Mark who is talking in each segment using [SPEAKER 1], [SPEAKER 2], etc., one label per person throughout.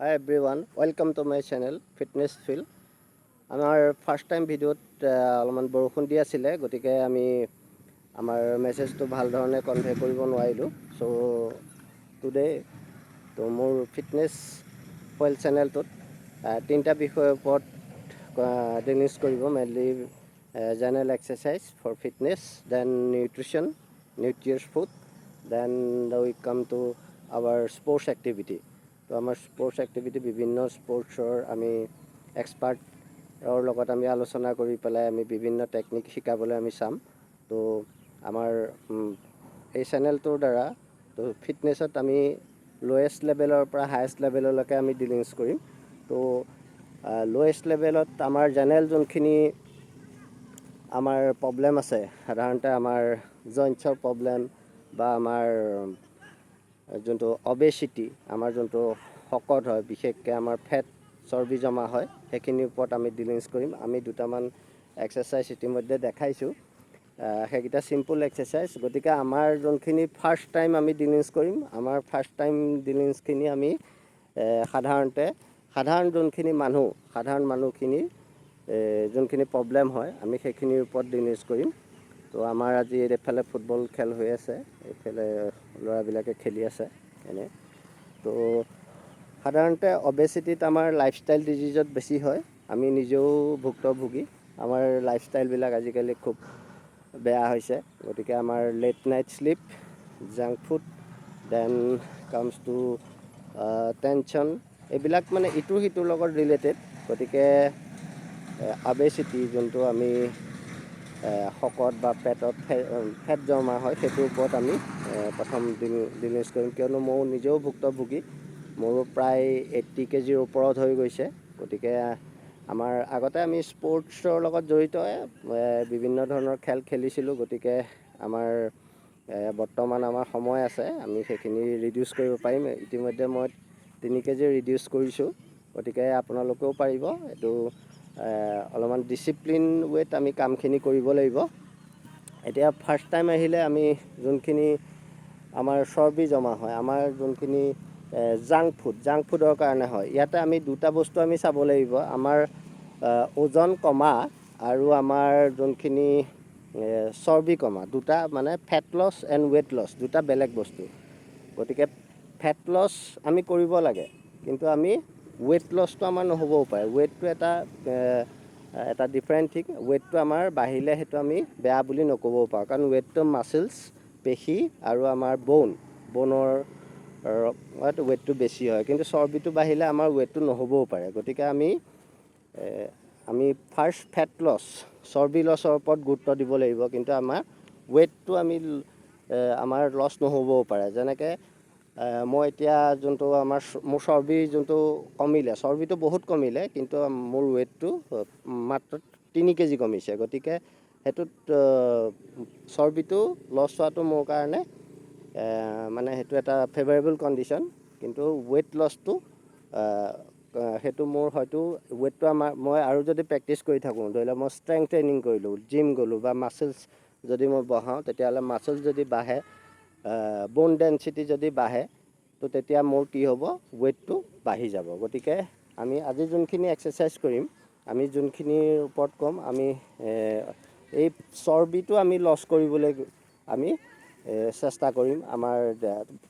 [SPEAKER 1] Hi everyone, welcome to my channel Fitness Feel. আমাৰ first time ভিডিঅ'ত অলপমান বৰষুণ দি আছিলে, গতিকে আমি আমাৰ মেছেজটো ভাল ধৰণে কনভে কৰিব নোৱাৰিলোঁ। চ' টুডে মোৰ ফিটনেছ ফইল চেনেলটোত তিনিটা বিষয়ৰ ওপৰত ডিছকাছ কৰিব, mainly general exercise for fitness, then nutrition, nutritious food, then we come to hour sports activity. তো আমাৰ স্পৰ্টছ এক্টিভিটি বিভিন্ন স্পৰ্টছৰ আমি এক্সপাৰ্টৰ লগত আমি আলোচনা কৰি পেলাই আমি বিভিন্ন টেকনিক শিকাবলৈ আমি চাম। তো আমাৰ এই চেনেলটোৰ দ্বাৰা তো ফিটনেছত আমি লোৱেষ্ট লেভেলৰ পৰা হায়েষ্ট লেভেললৈকে আমি ডিলিংছ কৰিম। তো লোৱেষ্ট লেভেলত আমাৰ জেনেৰেল যোনখিনি আমাৰ প্ৰব্লেম আছে, সাধাৰণতে আমাৰ জইণ্টছৰ প্ৰব্লেম বা আমাৰ যোনটো অবেচিটি, আমাৰ যোনটো শকত হয়, বিশেষকৈ আমাৰ ফেট চৰ্বি জমা হয়, সেইখিনিৰ ওপৰত আমি ডিলিংছ কৰিম। আমি দুটামান এক্সাৰচাইজ ইতিমধ্যে দেখাইছোঁ, সেইকেইটা চিম্পুল এক্সাৰচাইজ। গতিকে আমাৰ যোনখিনি ফাৰ্ষ্ট টাইম আমি ডিলিংছ কৰিম, আমাৰ ফাৰ্ষ্ট টাইম ডিলিংছখিনি আমি সাধাৰণ যোনখিনি সাধাৰণ মানুহখিনিৰ যোনখিনি প্ৰব্লেম হয়, আমি সেইখিনিৰ ওপৰত ডিলিংছ কৰিম। তো আমাৰ আজি এইফালে ফুটবল খেল হৈ আছে, এইফালে ল'ৰাবিলাকে খেলি আছে এনে। তো সাধাৰণতে অবেচিটিত আমাৰ লাইফষ্টাইল ডিজিজত বেছি হয়, আমি নিজেও ভুক্তভোগী। আমাৰ লাইফষ্টাইলবিলাক আজিকালি খুব বেয়া হৈছে, গতিকে আমাৰ late night sleep, junk food, then comes to tension, এইবিলাক মানে ইটোৰ সিটোৰ লগত ৰিলেটেড। গতিকে অবেচিটি যোনটো আমি শকত বা পেটত ফেট জমা হয়, সেইটোৰ ওপৰত আমি প্ৰথম ডিলিংছ কৰিম, কিয়নো ময়ো নিজেও ভুক্তভোগী। মোৰো প্ৰায় 80 কেজিৰ ওপৰত হৈ গৈছে। গতিকে আমাৰ আগতে আমি স্পৰ্টছৰ লগত জড়িত বিভিন্ন ধৰণৰ খেল খেলিছিলোঁ, গতিকে আমাৰ বৰ্তমান আমাৰ সময় আছে, আমি সেইখিনি ৰিডিউচ কৰিব পাৰিম। ইতিমধ্যে মই 3 কেজি ৰিডিউচ কৰিছোঁ, গতিকে আপোনালোকেও পাৰিব। এইটো অলপমান ডিচিপ্লিন ৱেত আমি কামখিনি কৰিব লাগিব। এতিয়া ফাৰ্ষ্ট টাইম আহিলে আমি যোনখিনি আমাৰ চৰ্বি জমা হয়, আমাৰ যোনখিনি জাংক ফুডৰ কাৰণে হয়, ইয়াতে আমি দুটা বস্তু আমি চাব লাগিব, আমাৰ ওজন কমা আৰু আমাৰ যোনখিনি চৰ্বি কমা, দুটা মানে fat loss and weight loss, দুটা বেলেগ বস্তু। গতিকে ফেট লছ আমি কৰিব লাগে, কিন্তু আমি ৱেট লছটো আমাৰ নহ'বও পাৰে। ৱেটটো এটা ডিফাৰেণ্ট থিং। ৱেটটো আমাৰ বাঢ়িলে সেইটো আমি বেয়া বুলি নক'বও পাৰোঁ, কাৰণ ৱেটটো মাছলছ, পেশী আৰু আমাৰ বনৰ ৱেটটো বেছি হয়, কিন্তু চৰ্বিটো বাঢ়িলে আমাৰ ৱেটটো নহ'বও পাৰে। গতিকে আমি ফাৰ্ষ্ট ফেট লছ, চৰ্বি লছৰ ওপৰত গুৰুত্ব দিব লাগিব, কিন্তু আমাৰ ৱেটটো আমাৰ লছ নহ'বও পাৰে। যেনেকৈ মই এতিয়া যোনটো মোৰ চৰ্বি যোনটো কমিলে, চৰ্বিটো বহুত কমিলে, কিন্তু মোৰ ৱেটটো মাত্ৰ 3 কেজি কমিছে। গতিকে সেইটোত চৰ্বিটো লছ হোৱাটো মোৰ কাৰণে মানে সেইটো এটা ফেভাৰেবল কণ্ডিশ্যন, কিন্তু ৱেট লছটো সেইটো মোৰ হয়তো ৱেটটো মই আৰু যদি প্ৰেক্টিছ কৰি থাকোঁ, ধৰি লওক মই ষ্ট্ৰেংথ ট্ৰেইনিং কৰিলোঁ, জিম গ'লোঁ বা মাছলছ যদি মই বঢ়াওঁ, তেতিয়াহ'লে মাছলছ যদি বাঢ়ে, ব'ন ডেনচিটি যদি বাঢ়ে, তো তেতিয়া মোৰ কি হ'ব, ৱেটটো বাঢ়ি যাব। গতিকে আমি আজি যোনখিনি এক্সাৰচাইজ কৰিম, আমি যোনখিনিৰ ওপৰত ক'ম, আমি এই চৰ্বিটো আমি লছ কৰিবলৈ আমি চেষ্টা কৰিম।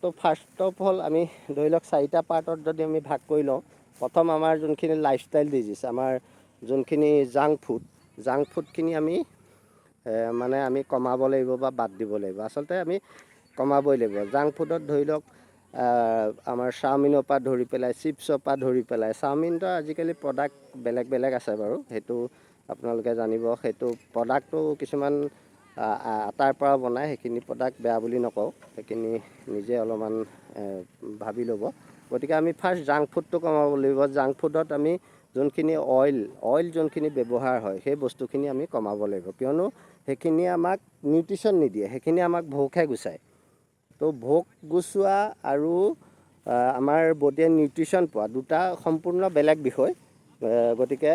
[SPEAKER 1] তো ফাৰ্ষ্ট অফ অল আমি ধৰি লওক 4টা পাৰ্টত যদি আমি ভাগ কৰি লওঁ, প্ৰথম আমাৰ যোনখিনি লাইফষ্টাইল ডিজিজ, আমাৰ যোনখিনি জাংক ফুডখিনি আমি মানে আমি কমাব লাগিব বা বাদ দিব লাগিব। আচলতে আমি কমাবই লাগিব। জাংক ফুডত ধৰি লওক আমাৰ চাওমিনৰ পৰা ধৰি পেলাই, চিপছৰ পৰা ধৰি পেলাই, চাওমিনটো আজিকালি প্ৰডাক্ট বেলেগ বেলেগ আছে বাৰু, সেইটো আপোনালোকে জানিব। সেইটো প্ৰডাক্টটো কিছুমান আটাৰ পৰা বনায়, সেইখিনি প্ৰডাক্ট বেয়া বুলি নকওঁ, সেইখিনি নিজে অলপমান ভাবি ল'ব। গতিকে আমি ফাৰ্ষ্ট জাংক ফুডটো কমাব লাগিব। জাংক ফুডত আমি যোনখিনি অইল যোনখিনি ব্যৱহাৰ হয়, সেই বস্তুখিনি আমি কমাব লাগিব, কিয়নো সেইখিনি আমাক নিউট্ৰিশ্যন নিদিয়ে, সেইখিনি আমাক ভোকহে গুচায়। তো ভোক গুচোৱা আৰু আমাৰ বডিয়ে নিউট্ৰিশ্যন পোৱা দুটা সম্পূৰ্ণ বেলেগ বিষয়। গতিকে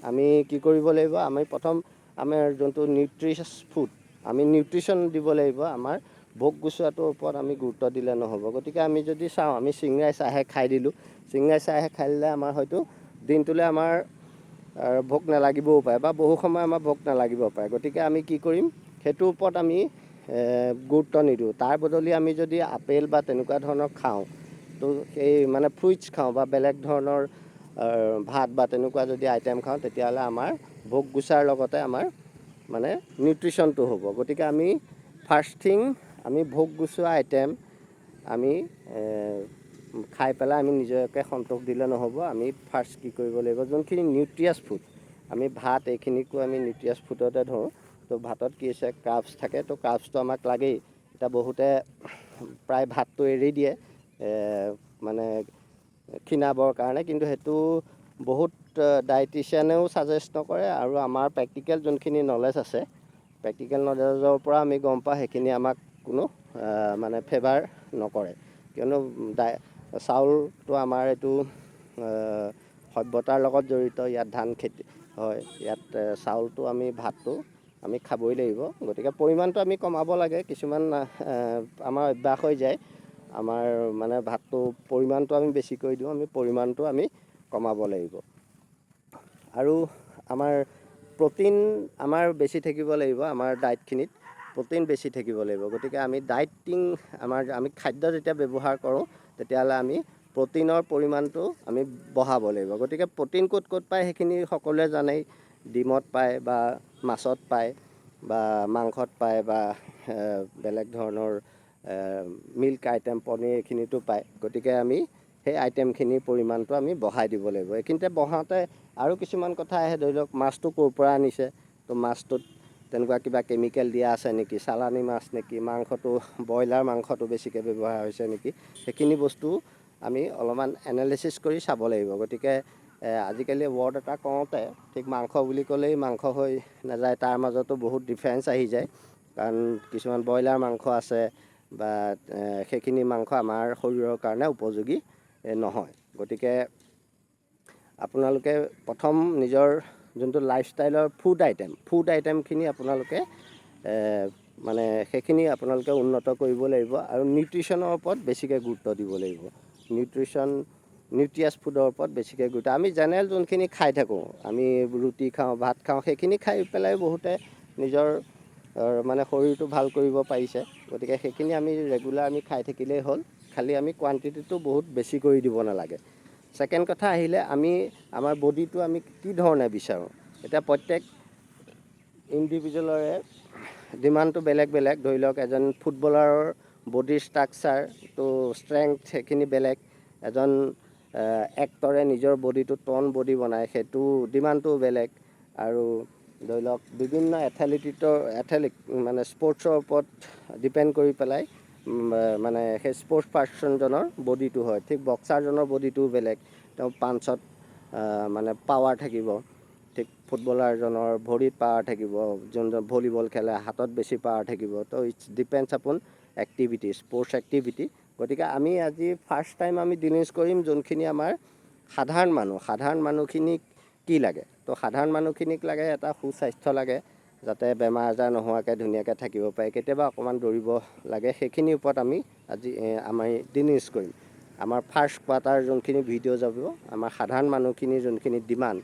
[SPEAKER 1] আমি কি কৰিব লাগিব, আমি প্ৰথম আমাৰ যোনটো নিউট্ৰিচিয়াছ ফুড, আমি নিউট্ৰিশ্যন দিব লাগিব আমাৰ ভোগ গুচোৱাটোৰ ওপৰত আমি গুৰুত্ব দিলে নহ'ব। গতিকে আমি যদি চাওঁ, আমি চিংৰাই চাহে খাই দিলোঁ, চিংৰাই চাহে খাই দিলে আমাৰ হয়তো দিনটোলৈ আমাৰ ভোক নালাগিবও পাৰে বা বহু সময় আমাৰ ভোক নালাগিব পাৰে। গতিকে আমি কি কৰিম, সেইটোৰ ওপৰত আমি গুৰুত্ব নিদিওঁ। তাৰ বদলি আমি যদি আপেল বা তেনেকুৱা ধৰণৰ খাওঁ, তো সেই মানে ফ্ৰুইটছ খাওঁ বা বেলেগ ধৰণৰ ভাত বা তেনেকুৱা যদি আইটেম খাওঁ, তেতিয়াহ'লে আমাৰ ভোগ গুচাৰ লগতে আমাৰ মানে নিউট্ৰিশ্যনটো হ'ব। গতিকে আমি ফাৰ্ষ্ট থিং আমি ভোগ গুচোৱা আইটেম আমি খাই পেলাই আমি নিজকে সন্তোষ দিলে নহ'ব। আমি ফাৰ্ষ্ট কি কৰিব লাগিব, যোনখিনি নিউট্ৰিয়াছ ফুড, আমি ভাত এইখিনিকো আমি নিউট্ৰিয়াছ ফুডতে ধৰোঁ। তো ভাতত কি হৈছে, কাৰ্বছ থাকে, তো কাৰ্বছটো আমাক লাগেই। এতিয়া বহুতে প্ৰায় ভাতটো এৰি দিয়ে মানে ক্ষীণাবৰ কাৰণে, কিন্তু সেইটো বহুত ডায়েটিচিয়ানেও ছাজেষ্ট নকৰে আৰু আমাৰ প্ৰেক্টিকেল যোনখিনি নলেজ আছে, প্ৰেক্টিকেল নলেজৰ পৰা আমি গম পাওঁ সেইখিনি আমাক কোনো মানে ফেভাৰ নকৰে। কিয়নো চাউলটো আমাৰ এইটো সভ্যতাৰ লগত জড়িত, ইয়াত ধান খেতি হয়, ইয়াত চাউলটো আমি ভাতটো আমি খাবই লাগিব। গতিকে পৰিমাণটো আমি কমাব লাগে। কিছুমান আমাৰ অভ্যাস হৈ যায়, আমাৰ মানে ভাতটো পৰিমাণটো আমি বেছি কৰি দিওঁ, আমি পৰিমাণটো আমি কমাব লাগিব। আৰু আমাৰ প্ৰ'টিন আমাৰ বেছি থাকিব লাগিব, আমাৰ ডায়েটখিনিত প্ৰ'টিন বেছি থাকিব লাগিব। গতিকে আমি আমি খাদ্য যেতিয়া ব্যৱহাৰ কৰোঁ, তেতিয়াহ'লে আমি প্ৰ'টিনৰ পৰিমাণটো আমি বঢ়াব লাগিব। গতিকে প্ৰ'টিন ক'ত ক'ত পায় সেইখিনি সকলোৱে জানেই, ডিমত পায় বা মাছত পায় বা মাংসত পায় বা বেলেগ ধৰণৰ মিল্ক আইটেম, পনীৰ এইখিনিতো পায়। গতিকে আমি সেই আইটেমখিনিৰ পৰিমাণটো আমি বঢ়াই দিব লাগিব। এইখিনিতে বঢ়াওঁতে আৰু কিছুমান কথা আহে, ধৰি লওক মাছটো ক'ৰ পৰা আনিছে, তো মাছটোত তেনেকুৱা কিবা কেমিকেল দিয়া আছে নেকি, চালানী মাছ নেকি, মাংসটো ব্ৰইলাৰ মাংসটো বেছিকৈ ব্যৱহাৰ হৈছে নেকি, সেইখিনি বস্তু আমি অলপমান এনালাইচিছ কৰি চাব লাগিব। গতিকে আজিকালি ৱৰ্ড এটা কওঁতে ঠিক মাংস বুলি ক'লেই মাংস হৈ নাযায়, তাৰ মাজতো বহুত ডিফাৰেঞ্চ আহি যায়। কাৰণ কিছুমান ব্ৰইলাৰ মাংস আছে বা সেইখিনি মাংস আমাৰ শৰীৰৰ কাৰণে উপযোগী নহয়। গতিকে আপোনালোকে প্ৰথম নিজৰ যোনটো লাইফষ্টাইলৰ ফুড আইটেমখিনি আপোনালোকে মানে সেইখিনি আপোনালোকে উন্নত কৰিব লাগিব আৰু নিউট্ৰিশ্যনৰ ওপৰত বেছিকৈ গুৰুত্ব দিব লাগিব। নিউট্ৰিয়াছ ফুডৰ ওপৰত বেছিকৈ গুৰুত্ব, আমি জেনেৰেল যোনখিনি খাই থাকোঁ, আমি ৰুটি খাওঁ, ভাত খাওঁ, সেইখিনি খাই পেলাই বহুতে নিজৰ মানে শৰীৰটো ভাল কৰিব পাৰিছে। গতিকে সেইখিনি আমি ৰেগুলাৰ আমি খাই থাকিলেই হ'ল, খালি আমি কোৱান্টিটিটো বহুত বেছি কৰি দিব নালাগে। ছেকেণ্ড কথা আহিলে, আমাৰ বডিটো আমি কি ধৰণে বিচাৰোঁ। এতিয়া প্ৰত্যেক ইণ্ডিভিজুৱেলৰে ডিমাণ্ডটো বেলেগ বেলেগ। ধৰি লওক এজন ফুটবলাৰৰ বডিৰ ষ্ট্ৰাকচাৰটো ষ্ট্ৰেংথ সেইখিনি বেলেগ, এজন এক্টৰে নিজৰ বডিটো টন বডি বনায়, সেইটো ডিমাণ্ডটো বেলেগ। আৰু ধৰি লওক বিভিন্ন এথলেটিক মানে স্পৰ্টছৰ ওপৰত ডিপেণ্ড কৰি পেলাই মানে সেই স্পৰ্টছ পাৰ্চনজনৰ বডিটো হয়। ঠিক বক্সাৰজনৰ বডিটোও বেলেগ, তেওঁ পাঞ্চত মানে পাৱাৰ থাকিব। ঠিক ফুটবলাৰজনৰ ভৰিত পাৱাৰ থাকিব, যোনজন ভলীবল খেলে হাতত বেছি পাৱাৰ থাকিব। তো ইটছ ডিপেণ্ডছ আপন এক্টিভিটি, স্পৰ্টছ এক্টিভিটি। গতিকে আমি আজি ফাৰ্ষ্ট টাইম আমি ডিলিজ কৰিম যোনখিনি আমাৰ সাধাৰণ মানুহখিনিক কি লাগে। তো সাধাৰণ মানুহখিনিক লাগে এটা সুস্বাস্থ্য লাগে, যাতে বেমাৰ আজাৰ নোহোৱাকৈ ধুনীয়াকৈ থাকিব পাৰে, কেতিয়াবা অকণমান দৌৰিব লাগে, সেইখিনিৰ ওপৰত আমি ডিলিজ কৰিম। আমাৰ ফাৰ্ষ্ট কোৱাৰ্টাৰ যোনখিনি ভিডিঅ' যাব, আমাৰ সাধাৰণ মানুহখিনিৰ যোনখিনি ডিমাণ্ড,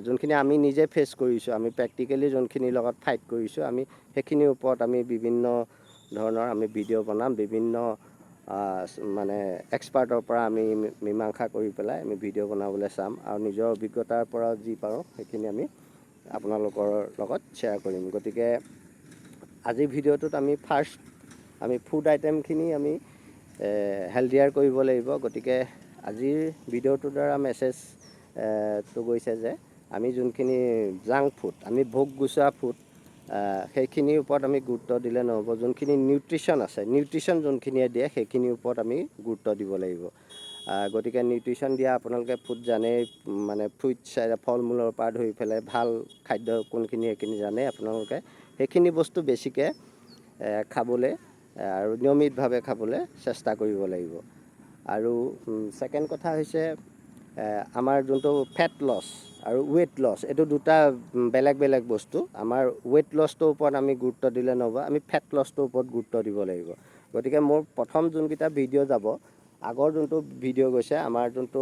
[SPEAKER 1] যোনখিনি আমি নিজে ফেচ কৰিছোঁ, আমি প্ৰেক্টিকেলি যোনখিনিৰ লগত ফাইট কৰিছোঁ, আমি সেইখিনিৰ ওপৰত আমি বিভিন্ন ধৰণৰ আমি ভিডিঅ' বনাম। বিভিন্ন মানে এক্সপাৰ্টৰ পৰা আমি মীমাংসা কৰি পেলাই আমি ভিডিঅ' বনাবলৈ চাম আৰু নিজৰ অভিজ্ঞতাৰ পৰা যি পাৰোঁ সেইখিনি আমি আপোনালোকৰ লগত শ্বেয়াৰ কৰিম। গতিকে আজিৰ ভিডিঅ'টোত আমি ফুড আইটেমখিনি আমি হেল্ডিয়াৰ কৰিব লাগিব। গতিকে আজিৰ ভিডিঅ'টোৰ দ্বাৰা মেছেজটো গৈছে যে আমি যোনখিনি জাংক ফুড, আমি ভোগ গুচোৱা ফুড, সেইখিনিৰ ওপৰত আমি গুৰুত্ব দিলে নহ'ব। যোনখিনি নিউট্ৰিশ্যন আছে, নিউট্ৰিশ্যন যোনখিনিয়ে দিয়ে সেইখিনিৰ ওপৰত আমি গুৰুত্ব দিব লাগিব। গতিকে নিউট্ৰিশ্যন দিয়া আপোনালোকে ফুড জানেই, মানে ফ্ৰুইটছ, ফল মূলৰ পৰা ধৰি পেলাই ভাল খাদ্য কোনখিনি সেইখিনি জানে আপোনালোকে। সেইখিনি বস্তু বেছিকৈ খাবলৈ আৰু নিয়মিতভাৱে খাবলৈ চেষ্টা কৰিব লাগিব। আৰু ছেকেণ্ড কথা হৈছে আমাৰ যোনটো ফেট লছ আৰু ৱেইট লছ এইটো দুটা বেলেগ বেলেগ বস্তু। আমাৰ ৱেইট লছটোৰ ওপৰত আমি গুৰুত্ব দিলে নহ'ব, আমি ফেট লছটোৰ ওপৰত গুৰুত্ব দিব লাগিব। গতিকে মোৰ প্ৰথম যোনকেইটা ভিডিঅ' যাব, আগৰ যোনটো ভিডিঅ' গৈছে আমাৰ যোনটো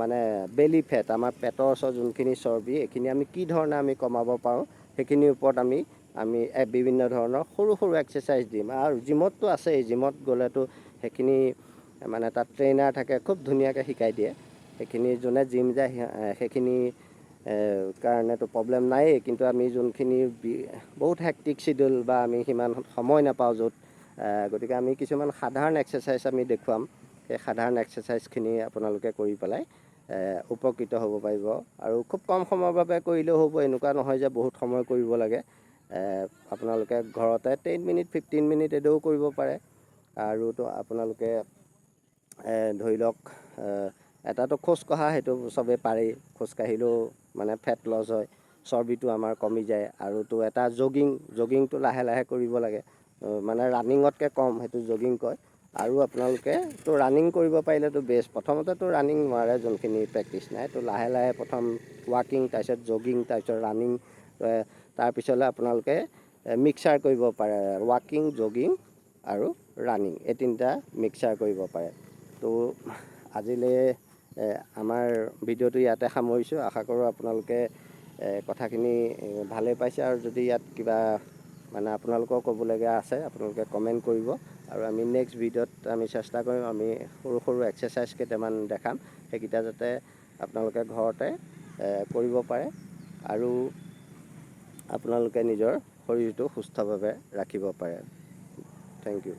[SPEAKER 1] মানে বেলি ফেট, আমাৰ পেটৰ ওচৰত যোনখিনি চৰ্বি, এইখিনি আমি কি ধৰণে আমি কমাব পাৰোঁ সেইখিনিৰ ওপৰত আমি বিভিন্ন ধৰণৰ সৰু সৰু এক্সাৰচাইজ দিম। আৰু জিমততো আছেই, জিমত গ'লেতো সেইখিনি মানে তাত ট্ৰেইনাৰ থাকে, খুব ধুনীয়াকৈ শিকাই দিয়ে। সেইখিনি যোনে জিম যায় সেইখিনি কাৰণেতো প্ৰব্লেম নায়েই। কিন্তু আমি যোনখিনি বহুত হেক্টিক চিডিউল বা আমি সিমান সময় নাপাওঁ য'ত, গতিকে আমি কিছুমান সাধাৰণ এক্সাৰচাইজ আমি দেখুৱাম। সেই সাধাৰণ এক্সাৰচাইজখিনি আপোনালোকে কৰি পেলাই উপকৃত হ'ব পাৰিব। আৰু খুব কম সময়ৰ বাবে কৰিলেও হ'ব, এনেকুৱা নহয় যে বহুত সময় কৰিব লাগে। আপোনালোকে ঘৰতে 10 মিনিট 15 মিনিট এদৌ কৰিব পাৰে। আৰুতো আপোনালোকে ধৰি লওক এটাতো খোজকঢ়া, সেইটো চবেই পাৰেই, খোজকাঢ়িলেও মানে ফেট লছ হয়, চৰ্বিটো আমাৰ কমি যায়। আৰুতো এটা জগিংটো লাহে লাহে কৰিব লাগে, মানে ৰানিঙতকৈ কম, সেইটো জগিং কয়। আৰু আপোনালোকে তো ৰানিং কৰিব পাৰিলেতো বেষ্ট। প্ৰথমতেতো ৰানিং নোৱাৰে যোনখিনি প্ৰেক্টিচ নাই, তো লাহে লাহে প্ৰথম ৱাকিং, তাৰপিছত জগিং, তাৰপিছত ৰানিং, তাৰপিছলৈ আপোনালোকে মিক্সাৰ কৰিব পাৰে, ৱাকিং, জগিং আৰু ৰানিং, এই তিনিটা মিক্সাৰ কৰিব পাৰে। তো আজিলৈ আমাৰ ভিডিঅ'টো ইয়াতে সামৰিছোঁ। আশা কৰোঁ আপোনালোকে কথাখিনি ভালেই পাইছে। আৰু যদি ইয়াত কিবা মানে আপোনালোকৰ ক'বলগীয়া আছে আপোনালোকে কমেণ্ট কৰিব। আৰু আমি নেক্সট ভিডিঅ'ত আমি চেষ্টা কৰিম, আমি সৰু সৰু এক্সাৰচাইজ কেইটামান দেখাম, সেইকেইটা যাতে আপোনালোকে ঘৰতে কৰিব পাৰে আৰু আপোনালোকে নিজৰ শৰীৰটো সুস্থভাৱে ৰাখিব পাৰে। Thank U.